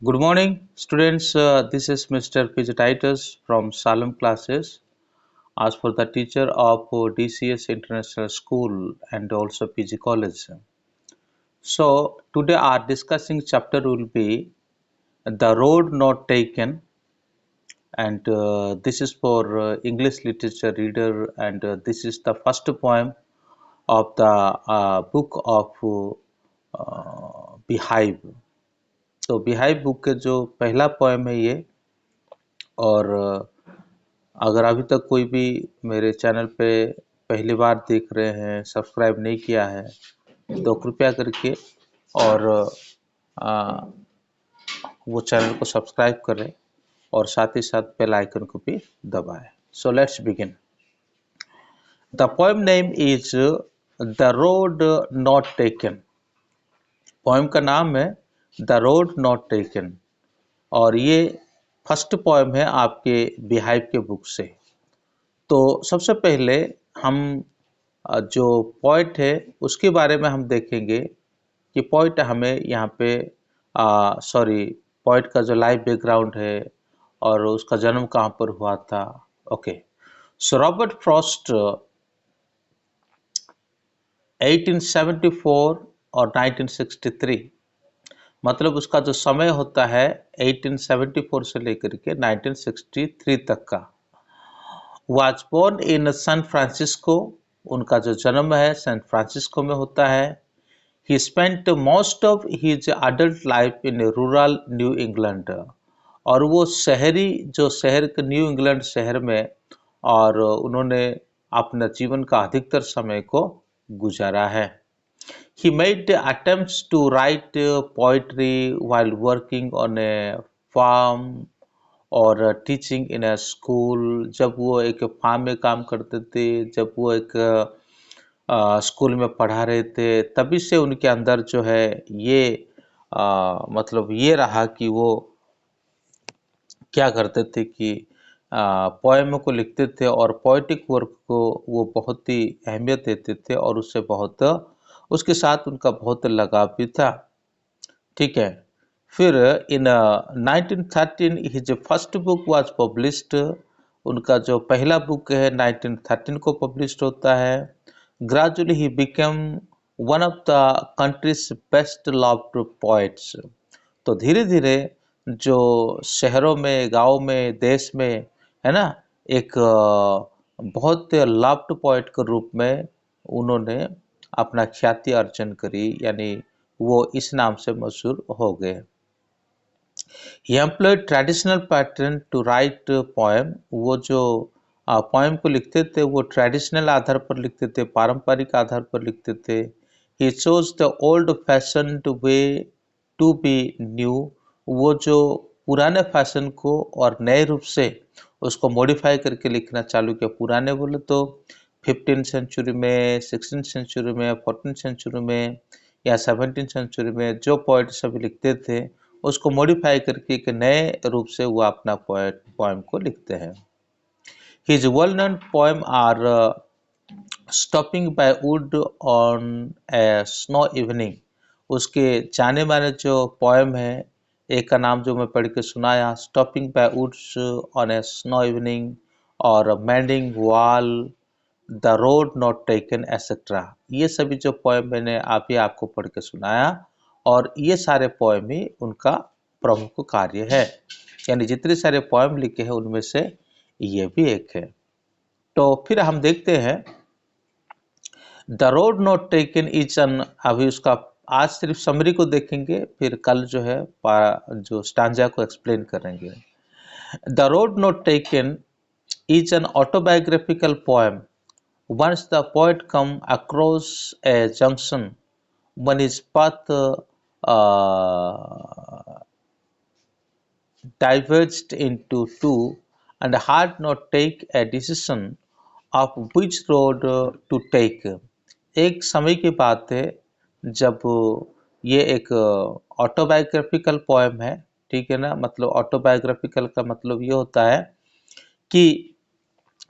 Good morning, students. This is Mr. PJ Titus from Salem classes. As for the teacher of DCS International School and also PG College. So today our discussing chapter will be the road not taken, and this is for English literature reader, and this is the first poem of the book of Beehive. तो Beehive book के जो पहला poem है ये, और अगर अभी तक कोई भी मेरे चैनल पे पहली बार देख रहे हैं, सब्सक्राइब नहीं किया है, तो कृपया करके और वो चैनल को सब्सक्राइब करें और साथ ही साथ बेल आइकन को भी दबाएं। So let's begin. The poem name is the road not taken. Poem का नाम है द रोड नॉट टेकन, और ये फर्स्ट पोएम है आपके Beehive के बुक से। तो सबसे पहले हम जो पोइट है उसके बारे में हम देखेंगे कि पोइट हमें यहाँ पे पोइट का जो लाइफ बैकग्राउंड है और उसका जन्म कहाँ पर हुआ था। ओके, सो रॉबर्ट फ्रॉस्ट 1874 और 1963, मतलब उसका जो समय होता है 1874 से लेकर के 1963 तक का। was born in San Francisco, उनका जो जन्म है सैन फ्रांसिस्को में होता है। He spent most of his adult life in rural new England, और वो शहर के न्यू इंग्लैंड शहर में, और उन्होंने अपने जीवन का अधिकतर समय को गुजारा है। He made attempts to write poetry while working on a farm और टीचिंग इन अ स्कूल। जब वो एक फार्म में काम करते थे, जब वो एक स्कूल में पढ़ा रहे थे, तभी से उनके अंदर जो है ये मतलब ये रहा कि वो क्या करते थे कि पोएम को लिखते थे और पोएटिक वर्क को वो बहुत ही अहमियत देते थे, और उसके साथ उनका बहुत लगाव भी था। ठीक है, फिर इन 1913 his first book was published. उनका जो पहला बुक है 1913 को पब्लिश्ड होता है। Gradually he become one of the countries best loved poets. तो धीरे धीरे जो शहरों में, गाँव में, देश में है ना, एक बहुत लव्ड पोएट के रूप में उन्होंने अपना ख्याति अर्जन करी, यानी वो इस नाम से मशहूर हो गए। He employed traditional pattern to write poem। वो जो पोएम को लिखते थे वो ट्रेडिशनल आधार पर लिखते थे, पारंपरिक आधार पर लिखते थे। He chose the old fashioned way to be new। वो जो पुराने फैशन को और नए रूप से उसको मॉडिफाई करके लिखना चालू किया। पुराने बोले तो 15th सेंचुरी में, 16th सेंचुरी में, 14th सेंचुरी में या 17th सेंचुरी में जो पोएट सभी लिखते थे, उसको मॉडिफाई करके एक नए रूप से वो अपना पोएम को लिखते हैं। His well-known poem are Stopping by Wood on a Snow Evening। उसके जाने माने जो पोएम है, एक का नाम जो मैं पढ़ के सुनाया, Stopping by Woods on a Snow Evening, और Mending Wall, the road not taken etcetera. ये सभी जो पोएम मैंने आपको पढ़ के सुनाया, और ये सारे पोएम ही उनका प्रमुख कार्य है, यानी जितने सारे पोएम लिखे हैं उनमें से ये भी एक है। तो फिर हम देखते हैं the road not taken is an, अभी उसका आज सिर्फ समरी को देखेंगे, फिर कल जो है जो स्टांजा को एक्सप्लेन करेंगे। The road not taken is an autobiographical poem. Once the poet come across a junction when his path diverged into two and had not take a decision of which road to take। एक समय की बात है जब ये एक autobiographical poem है, ठीक है ना। मतलब ऑटोबायोग्राफिकल का मतलब ये होता है कि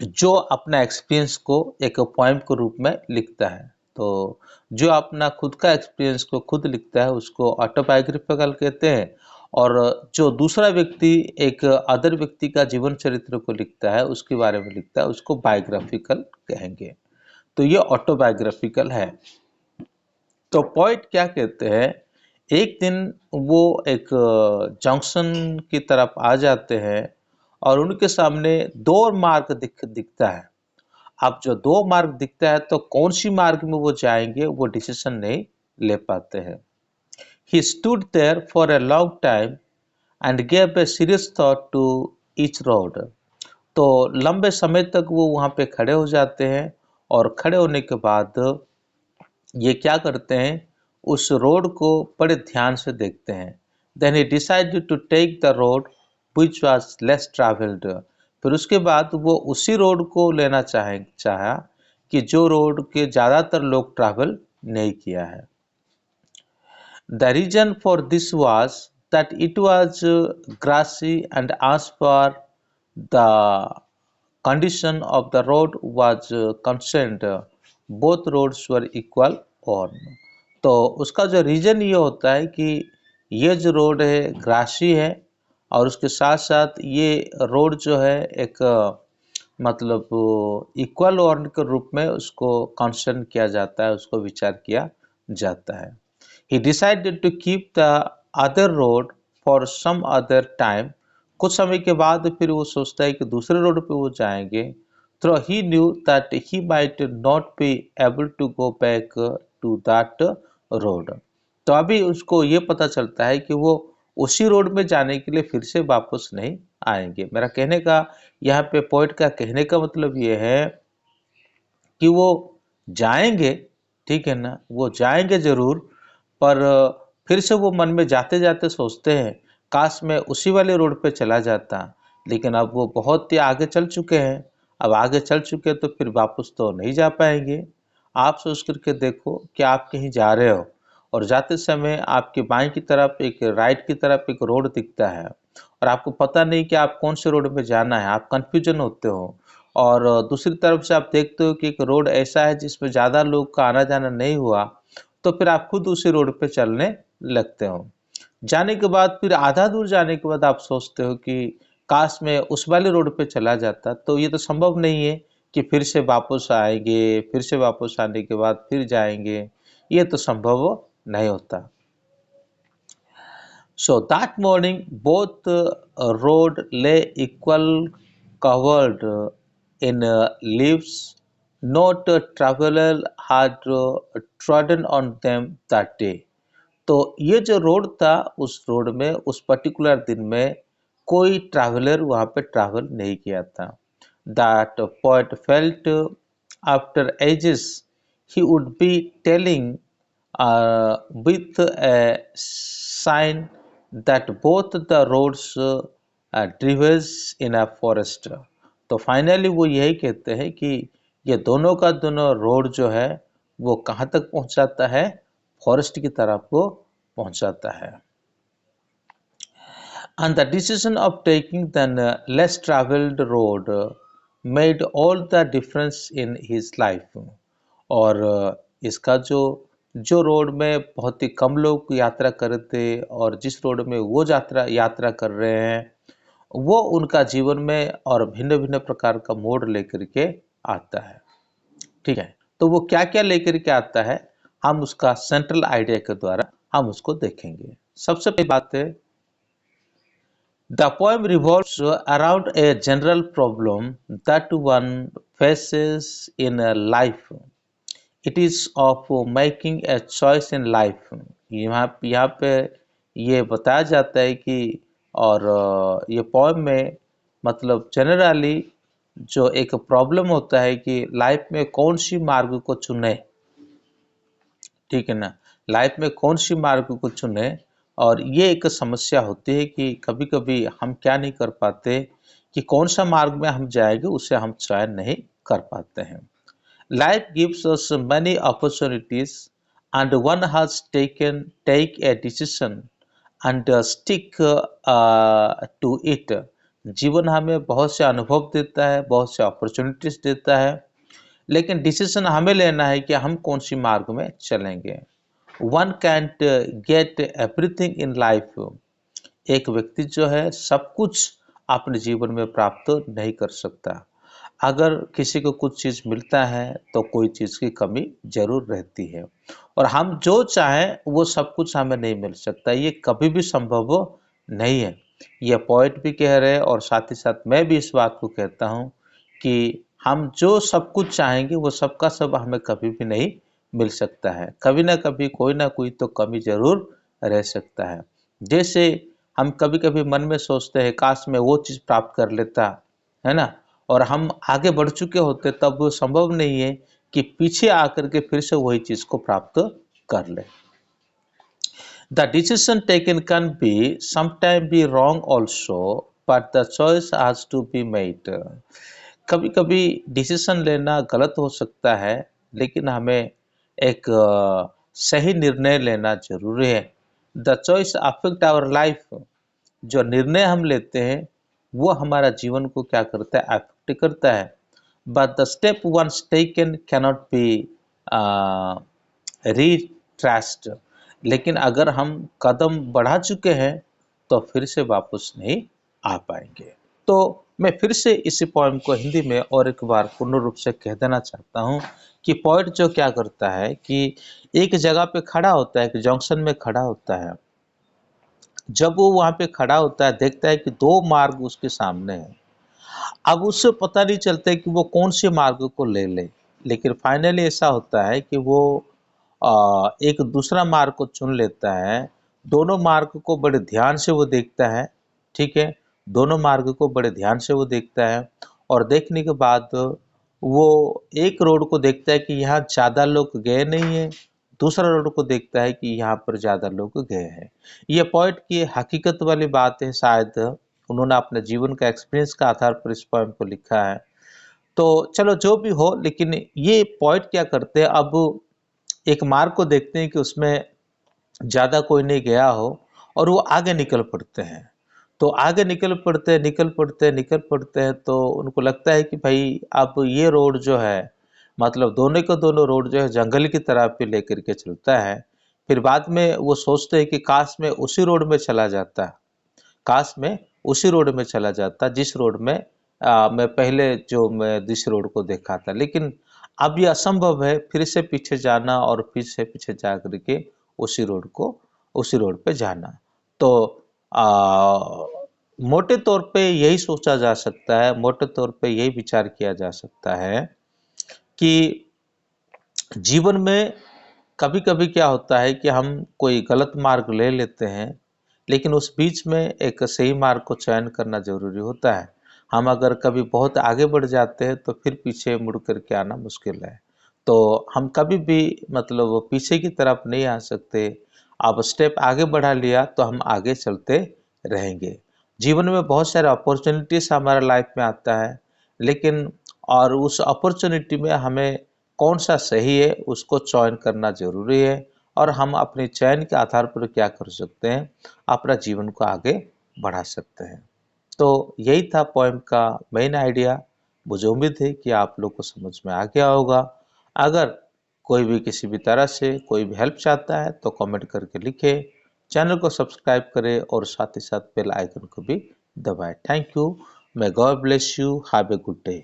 जो अपना एक्सपीरियंस को एक पोएम के रूप में लिखता है। तो जो अपना खुद का एक्सपीरियंस को खुद लिखता है उसको ऑटोबायोग्राफिकल कहते हैं, और जो दूसरा व्यक्ति एक अदर व्यक्ति का जीवन चरित्र को लिखता है, उसके बारे में लिखता है, उसको बायोग्राफिकल कहेंगे। तो ये ऑटोबायोग्राफिकल है। तो पोएट क्या कहते हैं, एक दिन वो एक जंक्शन की तरफ आ जाते हैं और उनके सामने दो मार्ग दिखता है। अब जो दो मार्ग दिखता है तो कौन सी मार्ग में वो जाएंगे वो डिसीजन नहीं ले पाते हैं। He stood there for a long time and gave a serious thought to each road. तो लंबे समय तक वो वहाँ पे खड़े हो जाते हैं और खड़े होने के बाद ये क्या करते हैं, उस रोड को बड़े ध्यान से देखते हैं। Then he decided to take the road which was less traveled. फिर उसके बाद वो उसी रोड को लेना चाहा कि जो रोड के ज़्यादातर लोग ट्रैवल नहीं किया है। The reason for this was that it was grassy, and as per the condition of the road was concerned, both roads were equal on. तो उसका जो रीजन ये होता है कि ये जो रोड है ग्रासी है और उसके साथ साथ ये रोड जो है एक मतलब इक्वल ऑर्न के रूप में उसको कंसर्न किया जाता है, उसको विचार किया जाता है। He decided to keep the other road for some other time. कुछ समय के बाद फिर वो सोचता है कि दूसरे रोड पे वो जाएंगे। So he knew that he might not be able to go back to that road. तो अभी उसको ये पता चलता है कि वो उसी रोड में जाने के लिए फिर से वापस नहीं आएंगे। मेरा कहने का यहाँ पे पोइट का कहने का मतलब ये है कि वो जाएंगे, ठीक है ना, वो जाएंगे जरूर, पर फिर से वो मन में जाते जाते सोचते हैं काश मैं उसी वाले रोड पे चला जाता, लेकिन अब वो बहुत ही आगे चल चुके हैं। अब आगे चल चुके तो फिर वापस तो नहीं जा पाएंगे। आप सोच करके देखो कि आप कहीं जा रहे हो और जाते समय आपके बाएं की तरफ एक राइट की तरफ एक रोड दिखता है और आपको पता नहीं कि आप कौन से रोड में जाना है, आप कंफ्यूजन होते हो। और दूसरी तरफ से आप देखते हो कि एक रोड ऐसा है जिसमें ज़्यादा लोग का आना जाना नहीं हुआ, तो फिर आप खुद उसी रोड पे चलने लगते हो। जाने के बाद फिर आधा दूर जाने के बाद आप सोचते हो कि काश मैं उस वाले रोड पे चला जाता। तो ये तो संभव नहीं है कि फिर से वापस आएंगे, फिर से वापस आने के बाद फिर जाएंगे, ये तो संभव नहीं होता। So that morning both road lay equal covered in leaves. Not a traveler had trodden on them that day. तो ये जो रोड था उस रोड में उस पर्टिकुलर दिन में कोई ट्रैवलर वहाँ पे ट्रैवल नहीं किया था। That poet felt after ages he would be telling with a sign that both the roads diverge in a forest. तो फाइनली वो यही कहते हैं कि ये दोनों का दोनों रोड जो है वो कहाँ तक पहुँचाता है, फॉरेस्ट की तरफ वो पहुँचाता है। And the decision of taking the less traveled road made all the difference in his life. और इसका जो रोड में बहुत ही कम लोग यात्रा करते और जिस रोड में वो यात्रा कर रहे हैं वो उनका जीवन में और भिन्न भिन्न प्रकार का मोड़ लेकर के आता है। ठीक है, तो वो क्या क्या लेकर के आता है, हम उसका सेंट्रल आइडिया के द्वारा हम उसको देखेंगे। सबसे पहली बात है, the poem revolves around a general problem that one faces in a life. It is of making a choice in life. यहाँ पे ये बताया जाता है कि और ये पोएम में मतलब जनरली जो एक प्रॉब्लम होता है कि लाइफ में कौन सी मार्ग को चुने, ठीक है ना, लाइफ में कौन सी मार्ग को चुने। और ये एक समस्या होती है कि कभी कभी हम क्या नहीं कर पाते कि कौन सा मार्ग में हम जाएंगे उसे हम चयन नहीं कर पाते हैं। Life gives us many opportunities and one has take a decision and stick to it. जीवन हमें बहुत से अनुभव देता है, बहुत से अपॉर्चुनिटीज देता है, लेकिन डिसीजन हमें लेना है कि हम कौन सी मार्ग में चलेंगे। One can't get everything in life. एक व्यक्ति जो है सब कुछ अपने जीवन में प्राप्त नहीं कर सकता। अगर किसी को कुछ चीज़ मिलता है तो कोई चीज़ की कमी ज़रूर रहती है, और हम जो चाहें वो सब कुछ हमें नहीं मिल सकता, ये कभी भी संभव नहीं है। ये पोएट भी कह रहे हैं और साथ ही साथ मैं भी इस बात को कहता हूँ कि हम जो सब कुछ चाहेंगे वो सब का सब हमें कभी भी नहीं मिल सकता है। कभी ना कभी कोई ना कोई तो कमी ज़रूर रह सकता है। जैसे हम कभी-कभी मन में सोचते हैं काश मैं वो चीज़ प्राप्त कर लेता, है ना? और हम आगे बढ़ चुके होते तब वो संभव नहीं है कि पीछे आकर के फिर से वही चीज़ को प्राप्त कर लें। The decision taken can be sometimes be wrong also, but the choice has to be made. कभी-कभी डिसीजन लेना गलत हो सकता है, लेकिन हमें एक सही निर्णय लेना जरूरी है। The choice affect our life. जो निर्णय हम लेते हैं वो हमारा जीवन को क्या करता है, अफेक्ट करता है। But the step once taken cannot be retraced. लेकिन अगर हम कदम बढ़ा चुके हैं तो फिर से वापस नहीं आ पाएंगे। तो मैं फिर से इसी पोएम को हिंदी में और एक बार पूर्ण रूप से कह देना चाहता हूँ कि पोएट जो क्या करता है कि एक जगह पे खड़ा होता है, एक जंक्शन में खड़ा होता है। जब वो वहां पे खड़ा होता है देखता है कि दो मार्ग उसके सामने हैं। अब उससे पता नहीं चलता है कि वो कौन से मार्ग को ले ले, लेकिन फाइनली ऐसा होता है कि वो एक दूसरा मार्ग को चुन लेता है। दोनों मार्ग को बड़े ध्यान से वो देखता है, ठीक है, दोनों मार्ग को बड़े ध्यान से वो देखता है, और देखने के बाद वो एक रोड को देखता है कि यहाँ ज़्यादा लोग गए नहीं है, दूसरा रोड को देखता है कि यहाँ पर ज़्यादा लोग गए हैं। ये पोएट की हकीकत वाली बात है, शायद उन्होंने अपने जीवन का एक्सपीरियंस का आधार पर इस पोएम को लिखा है। तो चलो जो भी हो, लेकिन ये पोएट क्या करते हैं, अब एक मार्ग को देखते हैं कि उसमें ज़्यादा कोई नहीं गया हो और वो आगे निकल पड़ते हैं। तो आगे निकल पड़ते हैं तो उनको लगता है कि भाई अब ये रोड जो है, मतलब दोनों के दोनों रोड जो है जंगल की तरफ पे लेकर के चलता है। फिर बाद में वो सोचते हैं कि काश मैं उसी रोड में चला जाता, काश मैं उसी रोड में चला जाता जिस रोड में मैं पहले जो मैं जिस रोड को देखा था। लेकिन अब ये असंभव है फिर से पीछे जाना और फिर से पीछे जा करके उसी रोड पे जाना। तो मोटे तौर पे यही सोचा जा सकता है, मोटे तौर पे यही विचार किया जा सकता है कि जीवन में कभी-कभी क्या होता है कि हम कोई गलत मार्ग ले लेते हैं, लेकिन उस बीच में एक सही मार्ग को चयन करना ज़रूरी होता है। हम अगर कभी बहुत आगे बढ़ जाते हैं तो फिर पीछे मुड़ कर के आना मुश्किल है। तो हम कभी भी मतलब पीछे की तरफ नहीं आ सकते। अब स्टेप आगे बढ़ा लिया तो हम आगे चलते रहेंगे। जीवन में बहुत सारे अपॉर्चुनिटीज़ हमारे लाइफ में आता है, लेकिन और उस अपॉर्चुनिटी में हमें कौन सा सही है उसको चयन करना ज़रूरी है, और हम अपने चयन के आधार पर क्या कर सकते हैं, अपना जीवन को आगे बढ़ा सकते हैं। तो यही था पोएम का मेन आइडिया। मुझे उम्मीद है कि आप लोग को समझ में आ गया होगा। अगर कोई भी किसी भी तरह से कोई भी हेल्प चाहता है तो कमेंट करके लिखे, चैनल को सब्सक्राइब करें और साथ ही साथ बेल आइकन को भी दबाएं। Thank you. May God bless you. Have a good day.